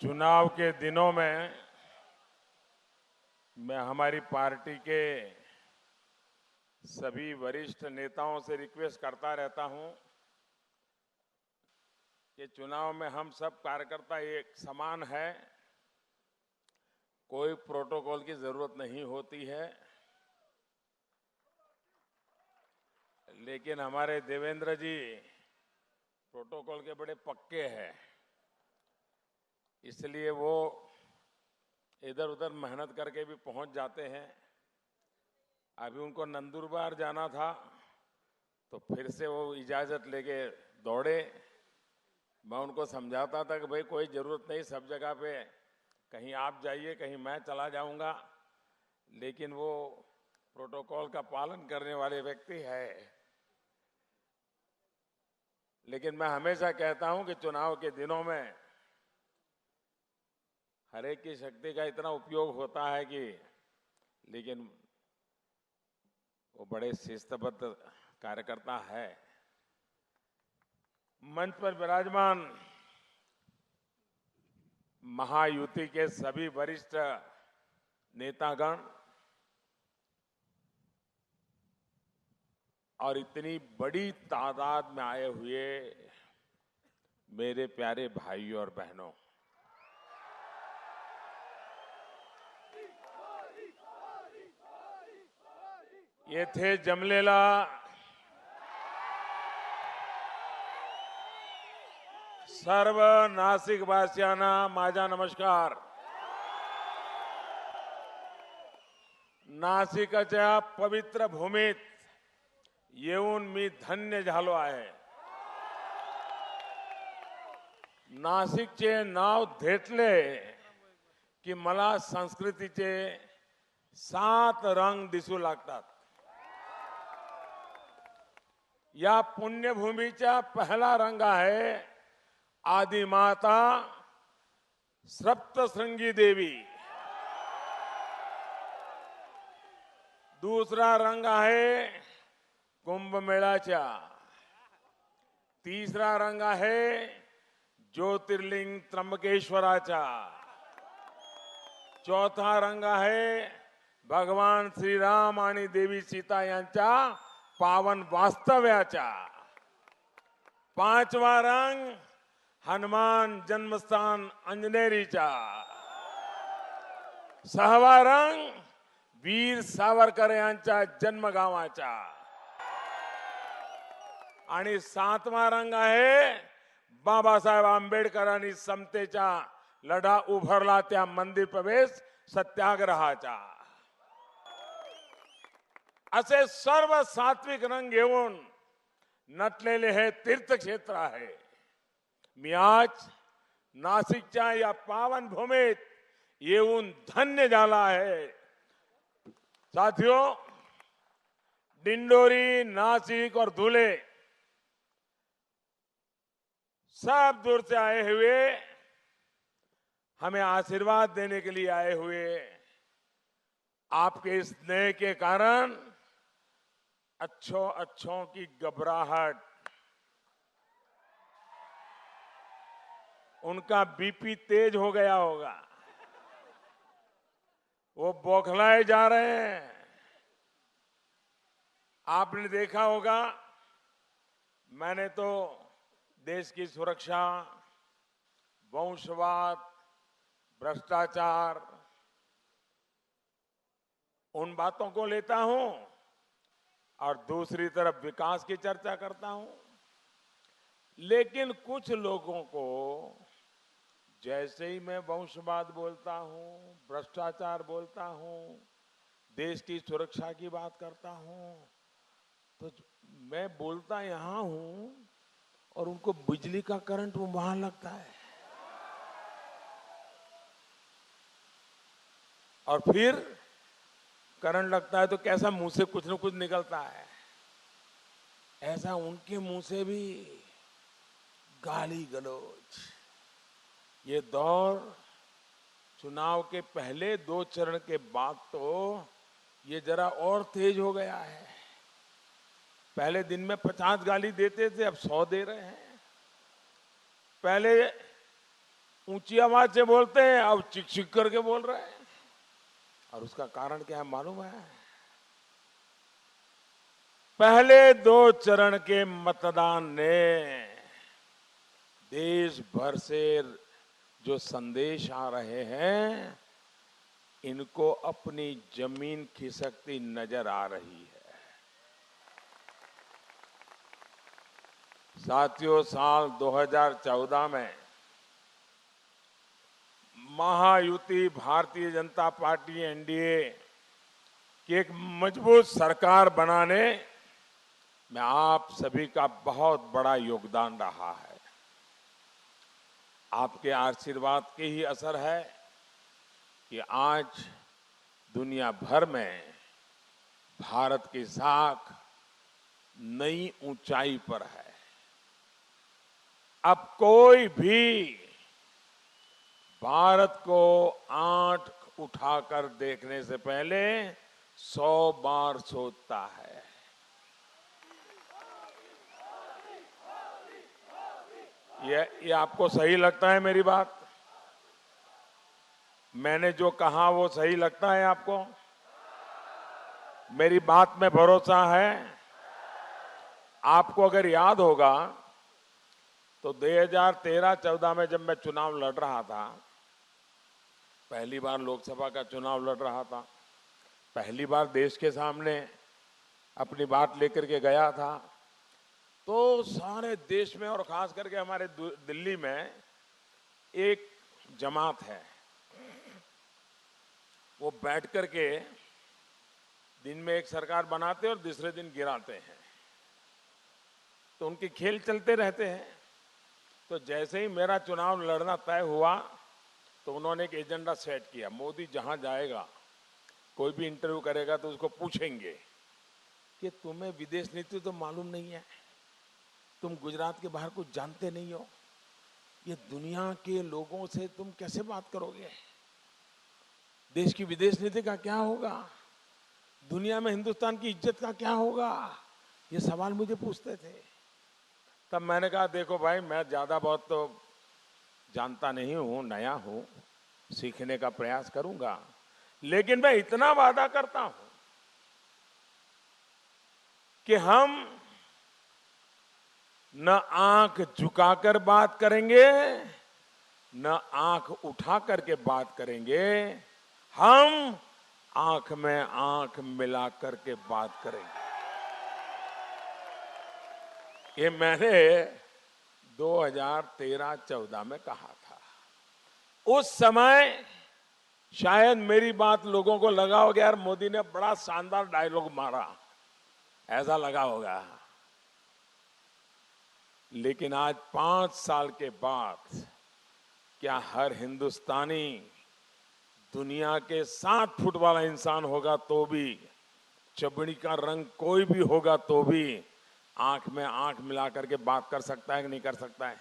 चुनाव के दिनों में मैं हमारी पार्टी के सभी वरिष्ठ नेताओं से रिक्वेस्ट करता रहता हूं कि चुनाव में हम सब कार्यकर्ता एक समान है, कोई प्रोटोकॉल की जरूरत नहीं होती है। लेकिन हमारे देवेंद्र जी प्रोटोकॉल के बड़े पक्के हैं, इसलिए वो इधर उधर मेहनत करके भी पहुंच जाते हैं। अभी उनको नंदुरबार जाना था तो फिर से वो इजाजत लेके दौड़े। मैं उनको समझाता था कि भाई कोई जरूरत नहीं, सब जगह पे कहीं आप जाइए, कहीं मैं चला जाऊंगा, लेकिन वो प्रोटोकॉल का पालन करने वाले व्यक्ति है। लेकिन मैं हमेशा कहता हूं कि चुनाव के दिनों में हर एक की शक्ति का इतना उपयोग होता है कि, लेकिन वो बड़े शिस्तबद्ध कार्यकर्ता है। मंच पर विराजमान महायुति के सभी वरिष्ठ नेतागण और इतनी बड़ी तादाद में आए हुए मेरे प्यारे भाइयों और बहनों, ये थे जमलेला सर्व नाशिक वासियांना माझा नमस्कार। नाशिकच्या पवित्र भूमीत येऊन मी धन्य झालो आहे। नाशिकचे नाव घेतले की मला संस्कृतीचे 7 रंग दिसू लागतात। या पुण्यभूमीचा पहला रंग आहे आदिमाता सप्तशृंगी देवी। दूसरा रंग आहे कुंभ मेळ्याचा। तीसरा रंग आहे ज्योतिर्लिंग त्र्यंबकेश्वराचा। चौथा रंग आहे भगवान श्रीराम आणि देवी सीता यांच्या पावन वास्तव्याचा। पांचवा रंग हनुमान जन्मस्थान अंजनेरीचा। सहावा रंग वीर सावरकर यांच्या जन्मगावाचा। आणि 7वा रंग आहे बाबासाहेब आंबेडकरांनी समतेचा लढा उभारला त्या मंदिर प्रवेश सत्याग्रहाचा। असे सर्व सात्विक रंग घेऊन नटलेले हे तीर्थक्षेत्र आहे। मी आज नाशिकच्या या पावन भूमीत येऊन धन्य झाला आहे। साथियों, डिंडोरी, नासिक और धुले सब दूर से आए हुए हमें आशीर्वाद देने के लिए आए हुए आपके स्नेह के कारण अच्छों की घबराहट, उनका बीपी तेज हो गया होगा, वो बौखलाए जा रहे हैं। आपने देखा होगा, मैंने तो देश की सुरक्षा, वंशवाद, भ्रष्टाचार, उन बातों को लेता हूं और दूसरी तरफ विकास की चर्चा करता हूं। लेकिन कुछ लोगों को जैसे ही मैं वंशवाद बोलता हूं, भ्रष्टाचार बोलता हूं, देश की सुरक्षा की बात करता हूं, तो मैं बोलता यहां हूं और उनको बिजली का करंट वहां लगता है। और फिर करंट लगता है तो कैसा मुंह से कुछ न कुछ निकलता है, ऐसा उनके मुंह से भी गाली गलौज। ये दौर चुनाव के पहले 2 चरण के बाद तो ये जरा और तेज हो गया है। पहले दिन में 50 गाली देते थे, अब 100 दे रहे हैं। पहले ऊंची आवाज से बोलते हैं, अब चिक चिक करके बोल रहे हैं। और उसका कारण क्या है मालूम है? पहले 2 चरण के मतदान ने देश भर से जो संदेश आ रहे हैं, इनको अपनी जमीन खिसकती नजर आ रही है। साथियों, साल 2014 में महायुति भारतीय जनता पार्टी एनडीए की एक मजबूत सरकार बनाने में आप सभी का बहुत बड़ा योगदान रहा है। आपके आशीर्वाद के ही असर है कि आज दुनिया भर में भारत की साख नई ऊंचाई पर है। अब कोई भी भारत को आंख उठाकर देखने से पहले 100 बार सोचता है। ये आपको सही लगता है मेरी बात? मैंने जो कहा वो सही लगता है आपको? मेरी बात में भरोसा है? आपको अगर याद होगा तो 2013-14 में जब मैं चुनाव लड़ रहा था, पहली बार लोकसभा का चुनाव लड़ रहा था, पहली बार देश के सामने अपनी बात लेकर के गया था, तो सारे देश में और खास करके हमारे दिल्ली में एक जमात है, वो बैठ करके दिन में एक सरकार बनाते और दूसरे दिन गिराते हैं, तो उनके खेल चलते रहते हैं। तो जैसे ही मेरा चुनाव लड़ना तय हुआ तो उन्होंने एक एजेंडा सेट किया, मोदी जहां जाएगा, कोई भी इंटरव्यू करेगा तो उसको पूछेंगे कि तुम्हें विदेश नीति तो मालूम नहीं है, तुम गुजरात के बाहर कुछ जानते नहीं हो, ये दुनिया के लोगों से तुम कैसे बात करोगे, देश की विदेश नीति का क्या होगा, दुनिया में हिंदुस्तान की इज्जत का क्या होगा, ये सवाल मुझे पूछते थे। तब मैंने कहा देखो भाई, मैं ज्यादा बहुत तो जानता नहीं हूं, नया हूं, सीखने का प्रयास करूंगा, लेकिन मैं इतना वादा करता हूं कि हम न आंख झुकाकर बात करेंगे, न आंख उठा करके बात करेंगे, हम आंख में आंख मिला करके बात करेंगे। ये मैंने 2013-14 में कहा था। उस समय शायद मेरी बात लोगों को लगा होगा, यार मोदी ने बड़ा शानदार डायलॉग मारा, ऐसा लगा होगा। लेकिन आज 5 साल के बाद क्या हर हिंदुस्तानी दुनिया के 7 फुट वाला इंसान होगा तो भी, चमड़ी का रंग कोई भी होगा तो भी, आंख में आंख मिला करके बात कर सकता है कि नहीं कर सकता है?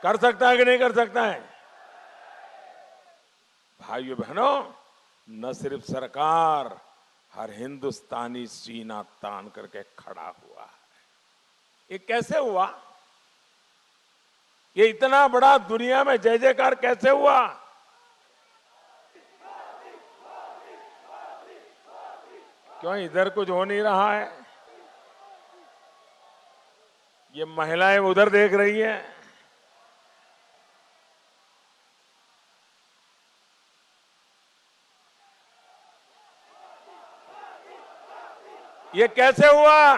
कर सकता है कि नहीं कर सकता है? भाइयों बहनों, न सिर्फ सरकार, हर हिंदुस्तानी सीना तान करके खड़ा हुआ है। ये कैसे हुआ? ये इतना बड़ा दुनिया में जय जयकार कैसे हुआ? क्यों इधर कुछ हो नहीं रहा है? ये महिलाएं उधर देख रही हैं। ये कैसे हुआ?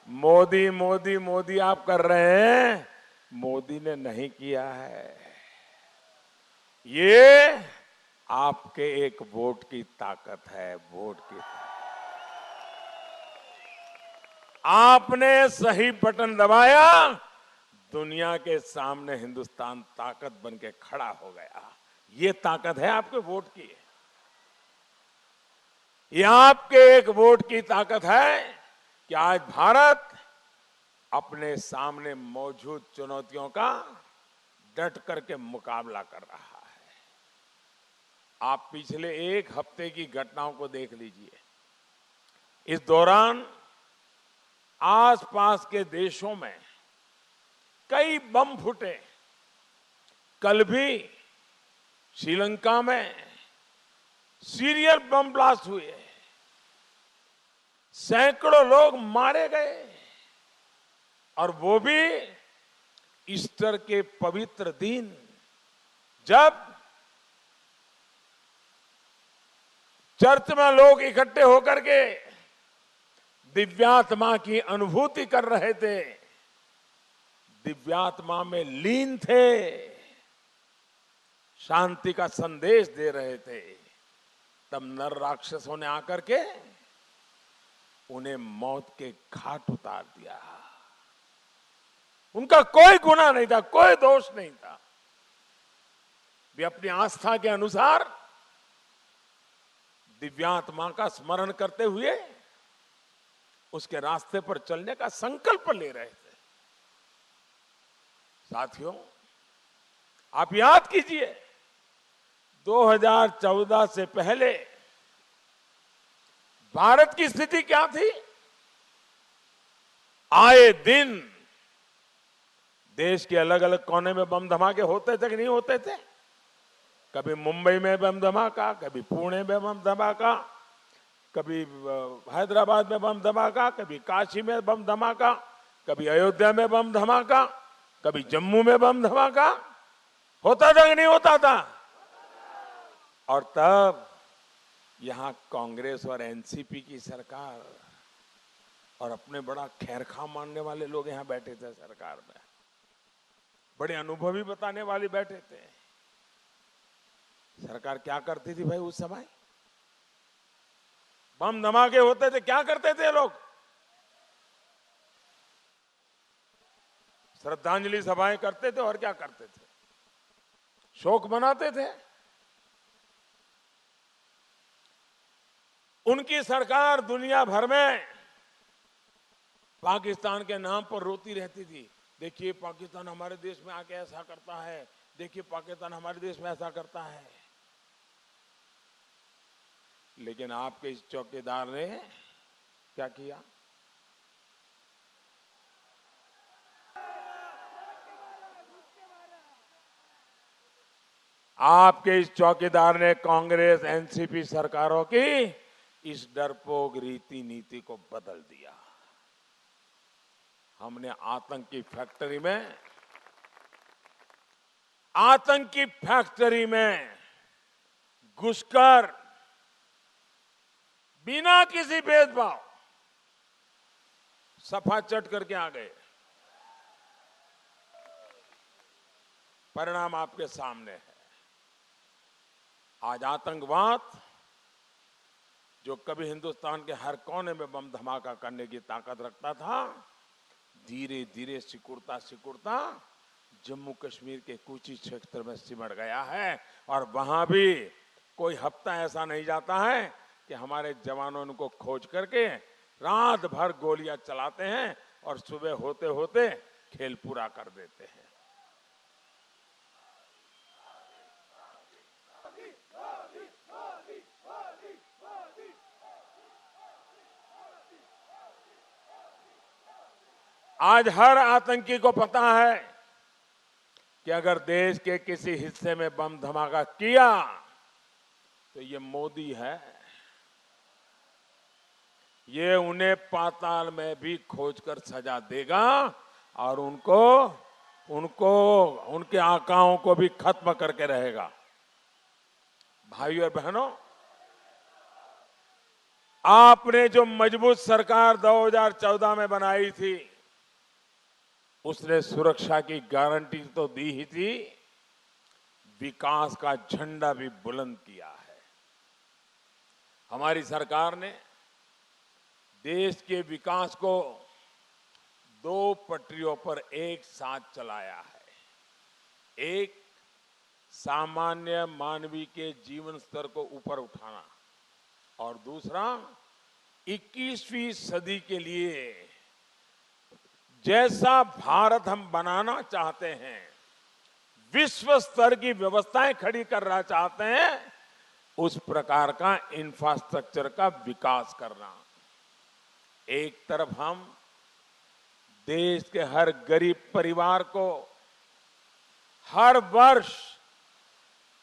मोदी मोदी मोदी आप कर रहे हैं, मोदी ने नहीं किया है। ये आपके एक वोट की ताकत है, वोट की ताकत। आपने सही बटन दबाया, दुनिया के सामने हिंदुस्तान ताकत बन के खड़ा हो गया। ये ताकत है आपके वोट की। ये आपके एक वोट की ताकत है कि आज भारत अपने सामने मौजूद चुनौतियों का डट करके मुकाबला कर रहा है। आप पिछले 1 हफ्ते की घटनाओं को देख लीजिए। इस दौरान आसपास के देशों में कई बम फूटे। कल भी श्रीलंका में सीरियल बम ब्लास्ट हुए, सैकड़ों लोग मारे गए, और वो भी ईस्टर के पवित्र दिन, जब चर्च में लोग इकट्ठे होकर के दिव्यात्मा की अनुभूति कर रहे थे, दिव्यात्मा में लीन थे, शांति का संदेश दे रहे थे, तब नर राक्षसों ने आकर के उन्हें मौत के घाट उतार दिया। उनका कोई गुनाह नहीं था, कोई दोष नहीं था। वे अपनी आस्था के अनुसार दिव्यात्मा का स्मरण करते हुए उसके रास्ते पर चलने का संकल्प ले रहे थे। साथियों, आप याद कीजिए, 2014 से पहले भारत की स्थिति क्या थी? आए दिन देश के अलग अलग कोने में बम धमाके होते थे कि नहीं होते थे? कभी मुंबई में बम धमाका, कभी पुणे में बम धमाका, कभी हैदराबाद में बम धमाका, कभी काशी में बम धमाका, कभी अयोध्या में बम धमाका, कभी जम्मू में बम धमाका। होता था कि नहीं होता था? और तब यहां कांग्रेस और एनसीपी की सरकार और अपने बड़ा खैरखा मानने वाले लोग यहां बैठे थे सरकार में, बड़े अनुभवी बताने वाले बैठे थे। सरकार क्या करती थी भाई उस समय? बम धमाके होते थे, क्या करते थे लोग? श्रद्धांजलि सभाएं करते थे और क्या करते थे? शोक मनाते थे। उनकी सरकार दुनिया भर में पाकिस्तान के नाम पर रोती रहती थी। देखिए पाकिस्तान हमारे देश में आके ऐसा करता है, देखिए पाकिस्तान हमारे देश में ऐसा करता है। लेकिन आपके इस चौकीदार ने क्या किया? आपके इस चौकीदार ने कांग्रेस एनसीपी सरकारों की इस डरपोक रीति नीति को बदल दिया। हमने आतंकी फैक्ट्री में घुसकर बिना किसी भेदभाव सफा चट करके आ गए। परिणाम आपके सामने है। आज आतंकवाद, जो कभी हिंदुस्तान के हर कोने में बम धमाका करने की ताकत रखता था, धीरे धीरे सिकुड़ता जम्मू कश्मीर के कुछ ही क्षेत्र में सिमट गया है। और वहां भी कोई हफ्ता ऐसा नहीं जाता है कि हमारे जवानों उनको खोज करके रात भर गोलियां चलाते हैं और सुबह होते होते खेल पूरा कर देते हैं। आज हर आतंकी को पता है कि अगर देश के किसी हिस्से में बम धमाका किया तो ये मोदी है, ये उन्हें पाताल में भी खोजकर सजा देगा और उनके आकाओं को भी खत्म करके रहेगा। भाइयों और बहनों, आपने जो मजबूत सरकार 2014 में बनाई थी, उसने सुरक्षा की गारंटी तो दी ही थी, विकास का झंडा भी बुलंद किया है। हमारी सरकार ने देश के विकास को दो पटरियों पर एक साथ चलाया है। एक, सामान्य मानवीय के जीवन स्तर को ऊपर उठाना, और दूसरा, 21वीं सदी के लिए जैसा भारत हम बनाना चाहते हैं, विश्व स्तर की व्यवस्थाएं खड़ी करना चाहते हैं, उस प्रकार का इंफ्रास्ट्रक्चर का विकास करना। एक तरफ हम देश के हर गरीब परिवार को हर वर्ष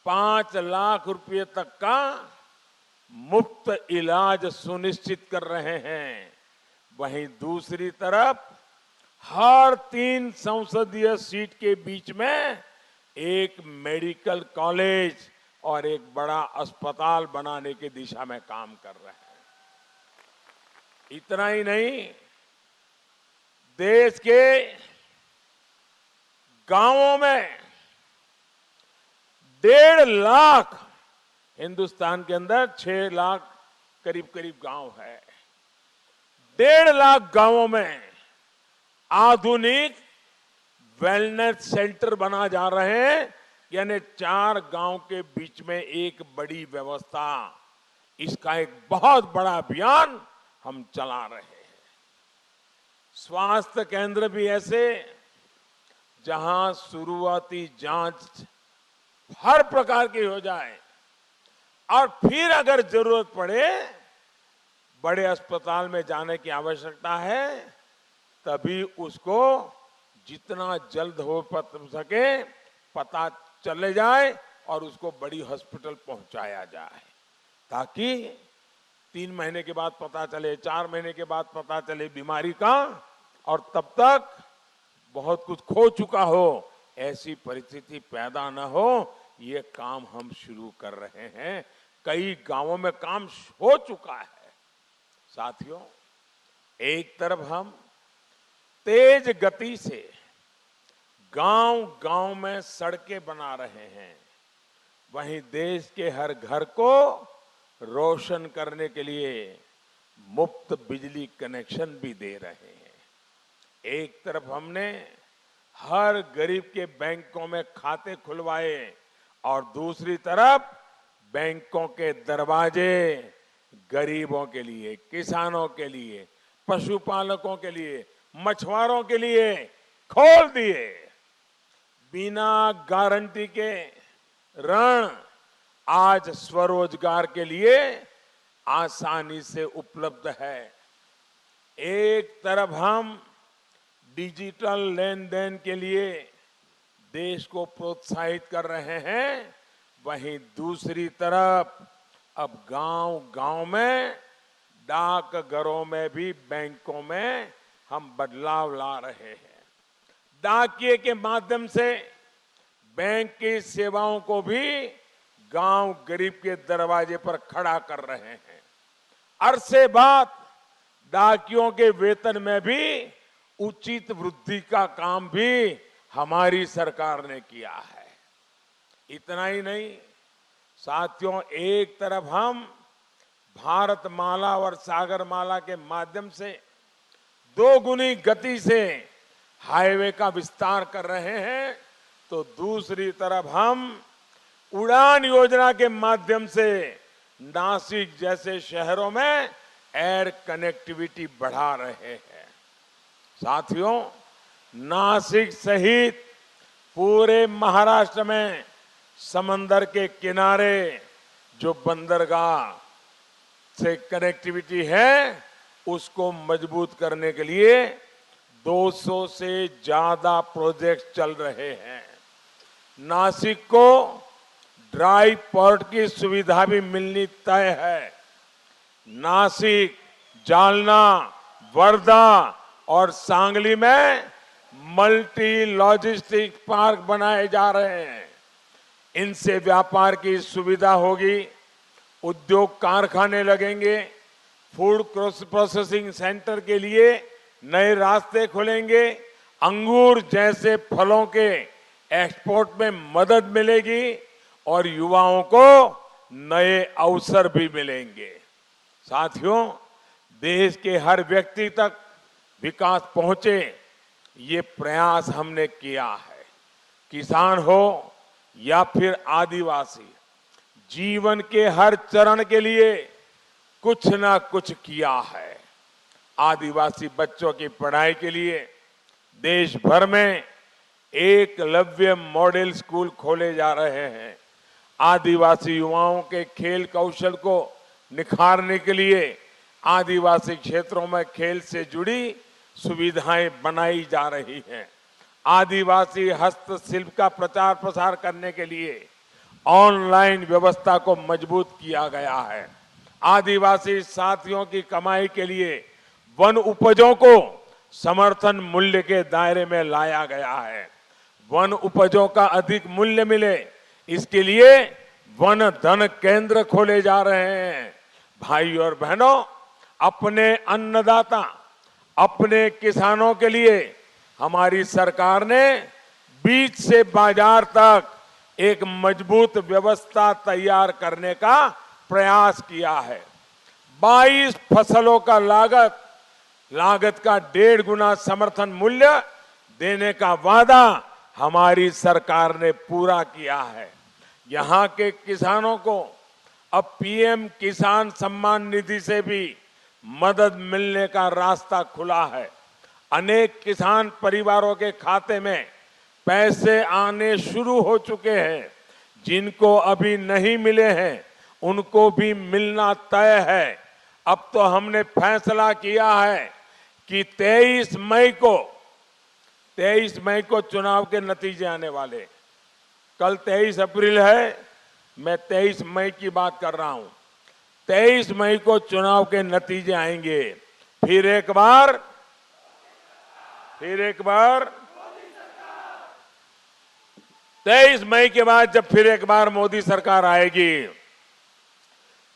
5 लाख रुपए तक का मुफ्त इलाज सुनिश्चित कर रहे हैं। वहीं दूसरी तरफ हर 3 संसदीय सीट के बीच में एक मेडिकल कॉलेज और एक बड़ा अस्पताल बनाने की दिशा में काम कर रहे हैं। इतना ही नहीं, देश के गांवों में 1.5 लाख, हिंदुस्तान के अंदर 6 लाख करीब करीब गांव है, 1.5 लाख गांवों में आधुनिक वेलनेस सेंटर बना जा रहे हैं। यानी 4 गांव के बीच में एक बड़ी व्यवस्था। इसका एक बहुत बड़ा अभियान हम चला रहे हैं। स्वास्थ्य केंद्र भी ऐसे जहां शुरुआती जांच हर प्रकार की हो जाए और फिर अगर जरूरत पड़े बड़े अस्पताल में जाने की आवश्यकता है, तभी उसको जितना जल्द हो सके पता चले जाए और उसको बड़ी हॉस्पिटल पहुंचाया जाए, ताकि 3 महीने के बाद पता चले, 4 महीने के बाद पता चले बीमारी का, और तब तक बहुत कुछ खो चुका हो, ऐसी परिस्थिति पैदा न हो। ये काम हम शुरू कर रहे हैं। कई गांवों में काम हो चुका है। साथियों, एक तरफ हम तेज गति से गांव गांव में सड़कें बना रहे हैं, वहीं देश के हर घर को रोशन करने के लिए मुफ्त बिजली कनेक्शन भी दे रहे हैं। एक तरफ हमने हर गरीब के बैंकों में खाते खुलवाए और दूसरी तरफ बैंकों के दरवाजे गरीबों के लिए, किसानों के लिए, पशुपालकों के लिए, मछुआरों के लिए खोल दिए। बिना गारंटी के ऋण आज स्वरोजगार के लिए आसानी से उपलब्ध है। एक तरफ हम डिजिटल लेन देन के लिए देश को प्रोत्साहित कर रहे हैं, वहीं दूसरी तरफ अब गांव-गांव में, डाकघरों में भी, बैंकों में हम बदलाव ला रहे हैं। डाकिए के माध्यम से बैंक की सेवाओं को भी गांव गरीब के दरवाजे पर खड़ा कर रहे हैं। अरसे बाद डाकियों के वेतन में भी उचित वृद्धि का काम भी हमारी सरकार ने किया है। इतना ही नहीं साथियों, एक तरफ हम भारत माला और सागर माला के माध्यम से 2 गुनी गति से हाईवे का विस्तार कर रहे हैं, तो दूसरी तरफ हम उड़ान योजना के माध्यम से नासिक जैसे शहरों में एयर कनेक्टिविटी बढ़ा रहे हैं। साथियों, नासिक सहित पूरे महाराष्ट्र में समंदर के किनारे जो बंदरगाह से कनेक्टिविटी है, उसको मजबूत करने के लिए 200 से ज्यादा प्रोजेक्ट चल रहे हैं। नासिक को ड्राई पोर्ट की सुविधा भी मिलनी तय है। नासिक, जालना, वर्धा और सांगली में मल्टी लॉजिस्टिक पार्क बनाए जा रहे हैं। इनसे व्यापार की सुविधा होगी, उद्योग कारखाने लगेंगे, फूड प्रोसेसिंग सेंटर के लिए नए रास्ते खुलेंगे, अंगूर जैसे फलों के एक्सपोर्ट में मदद मिलेगी और युवाओं को नए अवसर भी मिलेंगे। साथियों, देश के हर व्यक्ति तक विकास पहुंचे, ये प्रयास हमने किया है। किसान हो या फिर आदिवासी, जीवन के हर चरण के लिए कुछ ना कुछ किया है। आदिवासी बच्चों की पढ़ाई के लिए देश भर में एकलव्य मॉडल स्कूल खोले जा रहे हैं। आदिवासी युवाओं के खेल कौशल को निखारने के लिए आदिवासी क्षेत्रों में खेल से जुड़ी सुविधाएं बनाई जा रही हैं। आदिवासी हस्तशिल्प का प्रचार प्रसार करने के लिए ऑनलाइन व्यवस्था को मजबूत किया गया है। आदिवासी साथियों की कमाई के लिए वन उपजों को समर्थन मूल्य के दायरे में लाया गया है। वन उपजों का अधिक मूल्य मिले, इसके लिए वन धन केंद्र खोले जा रहे हैं। भाई और बहनों, अपने अन्नदाता, अपने किसानों के लिए हमारी सरकार ने बीज से बाजार तक एक मजबूत व्यवस्था तैयार करने का प्रयास किया है। 22 फसलों का लागत का 1.5 गुना समर्थन मूल्य देने का वादा हमारी सरकार ने पूरा किया है। यहां के किसानों को अब पीएम किसान सम्मान निधि से भी मदद मिलने का रास्ता खुला है। अनेक किसान परिवारों के खाते में पैसे आने शुरू हो चुके हैं। जिनको अभी नहीं मिले हैं, उनको भी मिलना तय है। अब तो हमने फैसला किया है कि 23 मई को चुनाव के नतीजे आने वाले। कल 23 अप्रैल है, मैं 23 मई की बात कर रहा हूं। 23 मई को चुनाव के नतीजे आएंगे। फिर एक बार 23 मई के बाद जब फिर एक बार मोदी सरकार आएगी,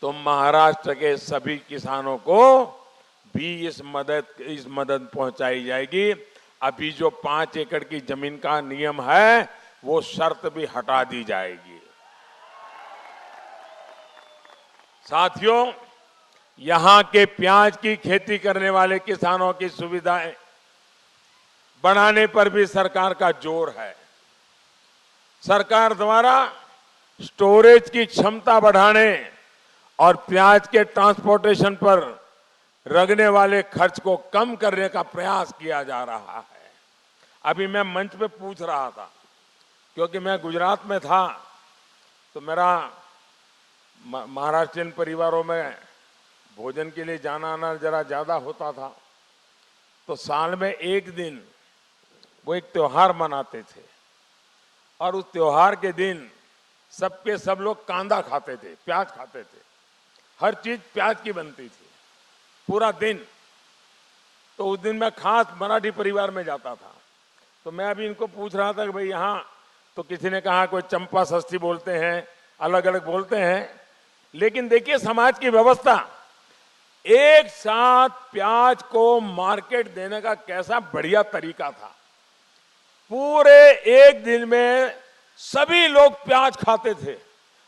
तो महाराष्ट्र के सभी किसानों को भी इस मदद पहुंचाई जाएगी। अभी जो 5 एकड़ की जमीन का नियम है, वो शर्त भी हटा दी जाएगी। साथियों, यहां के प्याज की खेती करने वाले किसानों की सुविधाएं बढ़ाने पर भी सरकार का जोर है। सरकार द्वारा स्टोरेज की क्षमता बढ़ाने और प्याज के ट्रांसपोर्टेशन पर लगने वाले खर्च को कम करने का प्रयास किया जा रहा है। अभी मैं मंच पे पूछ रहा था, क्योंकि मैं गुजरात में था, तो मेरा महाराष्ट्रियन परिवारों में भोजन के लिए जाना आना जरा ज्यादा होता था। तो साल में एक दिन वो एक त्योहार मनाते थे, और उस त्योहार के दिन सबके सब लोग कांदा खाते थे, प्याज खाते थे। हर चीज प्याज की बनती थी पूरा दिन। तो उस दिन मैं खास मराठी परिवार में जाता था। तो मैं अभी इनको पूछ रहा था कि भाई यहाँ तो किसी ने कहा कोई चंपा षष्ठी बोलते हैं, अलग अलग बोलते हैं, लेकिन देखिए समाज की व्यवस्था, एक साथ प्याज को मार्केट देने का कैसा बढ़िया तरीका था। पूरे एक दिन में सभी लोग प्याज खाते थे,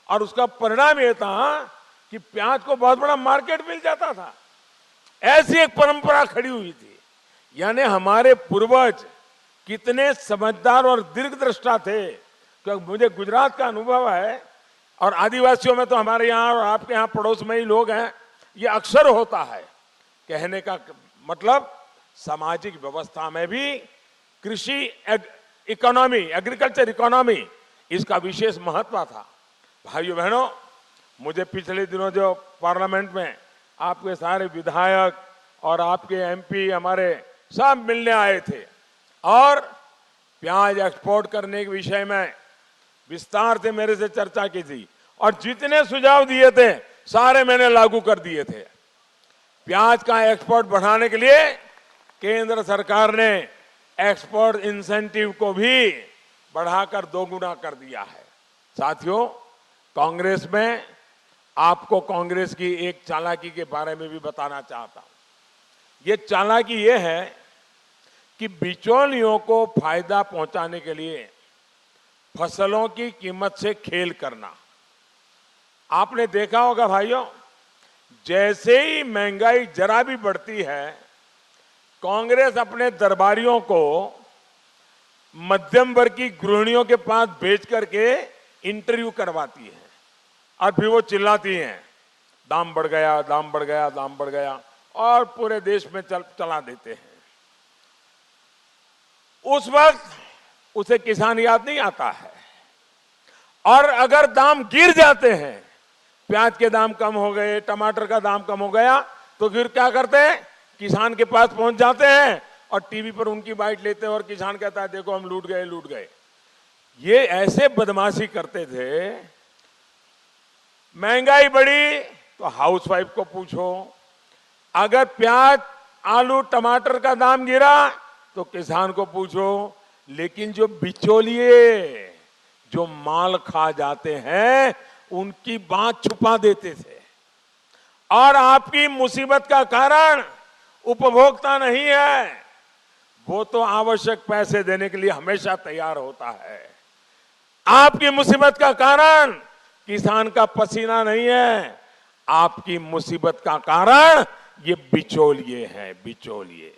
और उसका परिणाम यह था कि प्याज को बहुत बड़ा मार्केट मिल जाता था। ऐसी एक परंपरा खड़ी हुई थी। यानी हमारे पूर्वज कितने समझदार और दीर्घदृष्टा थे। क्योंकि मुझे गुजरात का अनुभव है, और आदिवासियों में तो हमारे यहाँ और आपके यहाँ पड़ोस में ही लोग हैं, ये अक्सर होता है। कहने का मतलब सामाजिक व्यवस्था में भी कृषि इकोनॉमी, एग्रीकल्चर इकोनॉमी, इसका विशेष महत्व था। भाइयों बहनों, मुझे पिछले दिनों जो पार्लियामेंट में आपके सारे विधायक और आपके एमपी हमारे सब मिलने आए थे, और प्याज एक्सपोर्ट करने के विषय में विस्तार से मेरे से चर्चा की थी, और जितने सुझाव दिए थे सारे मैंने लागू कर दिए थे। प्याज का एक्सपोर्ट बढ़ाने के लिए केंद्र सरकार ने एक्सपोर्ट इंसेंटिव को भी बढ़ाकर 2 गुना कर दिया है। साथियों, कांग्रेस में आपको कांग्रेस की एक चालाकी के बारे में भी बताना चाहता हूं। ये चालाकी ये है कि बिचौलियों को फायदा पहुंचाने के लिए फसलों की कीमत से खेल करना। आपने देखा होगा भाइयों, जैसे ही महंगाई जरा भी बढ़ती है, कांग्रेस अपने दरबारियों को मध्यम वर्ग की गृहिणियों के पास भेज करके इंटरव्यू करवाती है, और फिर वो चिल्लाती हैं, दाम बढ़ गया, दाम बढ़ गया, दाम बढ़ गया, और पूरे देश में चला देते हैं। उस वक्त उसे किसान याद नहीं आता है, और अगर दाम गिर जाते हैं, प्याज के दाम कम हो गए, टमाटर का दाम कम हो गया, तो फिर क्या करते हैं, किसान के पास पहुंच जाते हैं और टीवी पर उनकी बाइट लेते हैं और किसान कहता है देखो हम लूट गए। ये ऐसे बदमाशी करते थे। महंगाई बढ़ी तो हाउसवाइफ को पूछो, अगर प्याज आलू टमाटर का दाम गिरा तो किसान को पूछो, लेकिन जो बिचौलिए जो माल खा जाते हैं उनकी बात छुपा देते थे। और आपकी मुसीबत का कारण उपभोक्ता नहीं है, वो तो आवश्यक पैसे देने के लिए हमेशा तैयार होता है। आपकी मुसीबत का कारण किसान का पसीना नहीं है, आपकी मुसीबत का कारण ये बिचौलिए हैं, बिचौलिए।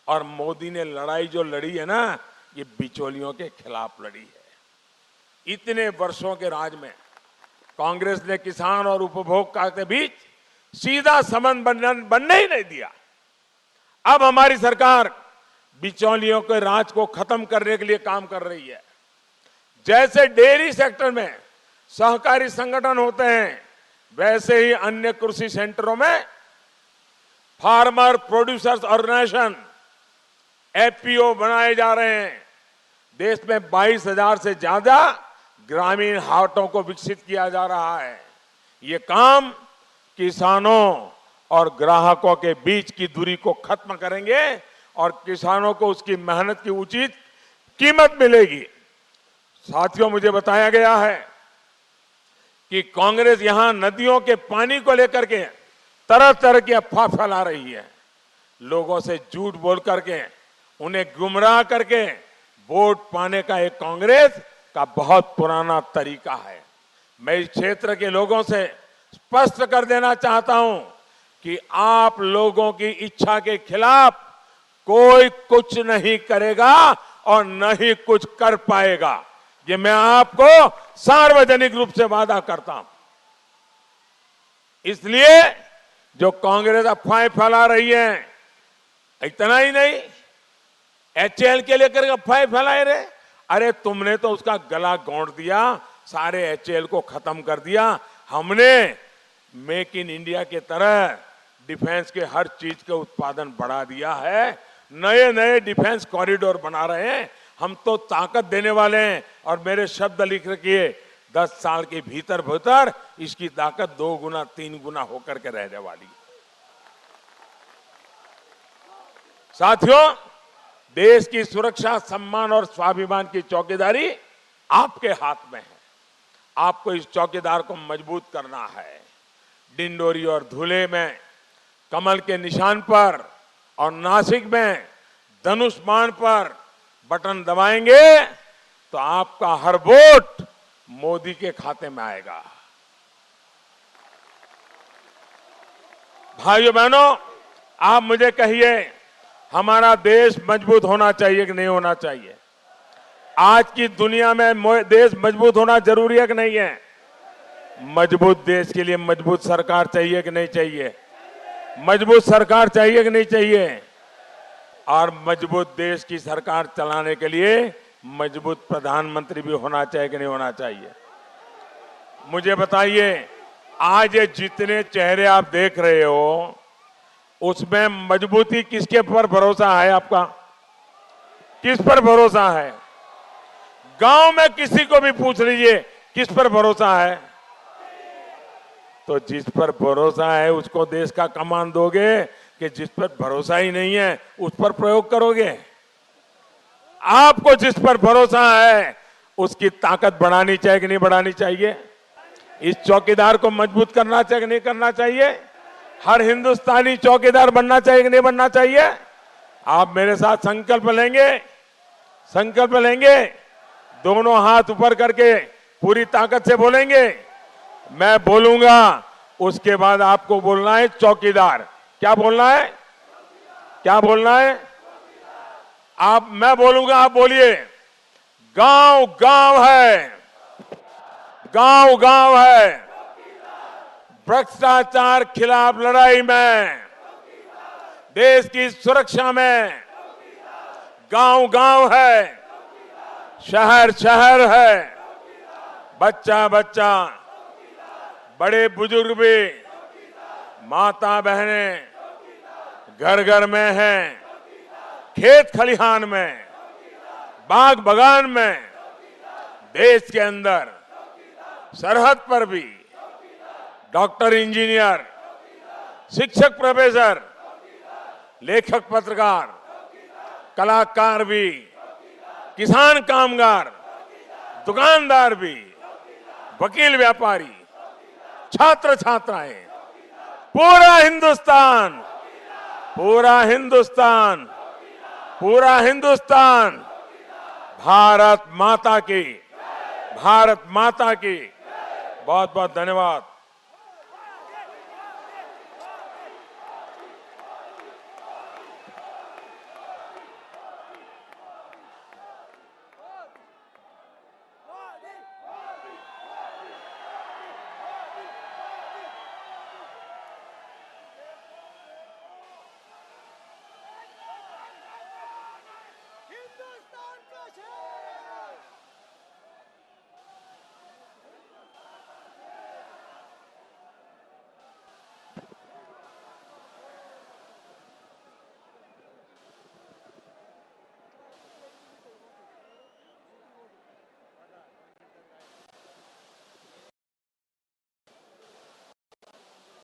और मोदी ने लड़ाई जो लड़ी है ना, ये बिचौलियों के खिलाफ लड़ी है। इतने वर्षों के राज में कांग्रेस ने किसान और उपभोक्ता के बीच सीधा संबंध बनने ही नहीं दिया। अब हमारी सरकार बिचौलियों के राज को खत्म करने के लिए काम कर रही है। जैसे डेयरी सेक्टर में सहकारी संगठन होते हैं, वैसे ही अन्य कृषि सेंटरों में फार्मर प्रोड्यूसर्स ऑर्गेनाइजेशन एफपीओ बनाए जा रहे हैं। देश में 22,000 से ज्यादा ग्रामीण हाटों को विकसित किया जा रहा है। ये काम किसानों और ग्राहकों के बीच की दूरी को खत्म करेंगे और किसानों को उसकी मेहनत की उचित कीमत मिलेगी। साथियों, मुझे बताया गया है कि कांग्रेस यहां नदियों के पानी को लेकर के तरह तरह की अफवाह फैला रही है। लोगों से झूठ बोल करके उन्हें गुमराह करके वोट पाने का एक कांग्रेस का बहुत पुराना तरीका है। मैं इस क्षेत्र के लोगों से स्पष्ट कर देना चाहता हूं कि आप लोगों की इच्छा के खिलाफ कोई कुछ नहीं करेगा और न ही कुछ कर पाएगा। ये मैं आपको सार्वजनिक रूप से वादा करता हूं। इसलिए जो कांग्रेस अफवाहें फैला रही है, इतना ही नहीं, एचएएल के लेकर अफवाहें फैलाए रहे। अरे तुमने तो उसका गला घोंट दिया, सारे एचएएल को खत्म कर दिया। हमने मेक इन इंडिया के तरह डिफेंस के हर चीज के उत्पादन बढ़ा दिया है। नए नए डिफेंस कॉरिडोर बना रहे हैं। हम तो ताकत देने वाले हैं और मेरे शब्द लिख रखिए, 10 साल के भीतर भीतर इसकी ताकत 2 गुना 3 गुना होकर के रहने वाली। साथियों, देश की सुरक्षा, सम्मान और स्वाभिमान की चौकीदारी आपके हाथ में है। आपको इस चौकीदार को मजबूत करना है। डिंडोरी और धुले में कमल के निशान पर और नासिक में धनुष बाण पर बटन दबाएंगे तो आपका हर वोट मोदी के खाते में आएगा। भाइयों बहनों, आप मुझे कहिए, हमारा देश मजबूत होना चाहिए कि नहीं होना चाहिए? आज की दुनिया में देश मजबूत होना जरूरी है कि नहीं है? मजबूत देश के लिए मजबूत सरकार चाहिए कि नहीं चाहिए? मजबूत सरकार चाहिए कि नहीं चाहिए? और मजबूत देश की सरकार चलाने के लिए मजबूत प्रधानमंत्री भी होना चाहिए कि नहीं होना चाहिए? मुझे बताइए, आज ये जितने चेहरे आप देख रहे हो, उसमें मजबूती किसके पर भरोसा है आपका? किस पर भरोसा है? गांव में किसी को भी पूछ लीजिए किस पर भरोसा है? तो जिस पर भरोसा है उसको देश का कमान दोगे कि जिस पर भरोसा ही नहीं है उस पर प्रयोग करोगे? आपको जिस पर भरोसा है उसकी ताकत बढ़ानी चाहिए कि नहीं बढ़ानी चाहिए? इस चौकीदार को मजबूत करना चाहिए कि नहीं करना चाहिए? हर हिंदुस्तानी चौकीदार बनना चाहिए कि नहीं बनना चाहिए? आप मेरे साथ संकल्प लेंगे? संकल्प लेंगे? दोनों हाथ ऊपर करके पूरी ताकत से बोलेंगे। मैं बोलूंगा, उसके बाद आपको बोलना है चौकीदार। क्या बोलना है? क्या बोलना है? मैं बोलूंगा, आप बोलिए। गांव गांव है, गांव गांव है, भ्रष्टाचार खिलाफ लड़ाई में, देश की सुरक्षा में गांव गांव है, शहर शहर है, बच्चा बच्चा, बड़े बुजुर्ग भी, माता बहनें घर घर में हैं, खेत खलिहान में, बाग बगान में, देश के अंदर, सरहद पर भी डॉक्टर, इंजीनियर, शिक्षक, प्रोफेसर, लेखक, पत्रकार, कलाकार भी, किसान, कामगार, दुकानदार भी, वकील, व्यापारी, छात्र, छात्राएं, पूरा हिंदुस्तान, पूरा हिंदुस्तान, पूरा हिंदुस्तान भारत माता की, भारत माता की। बहुत बहुत धन्यवाद।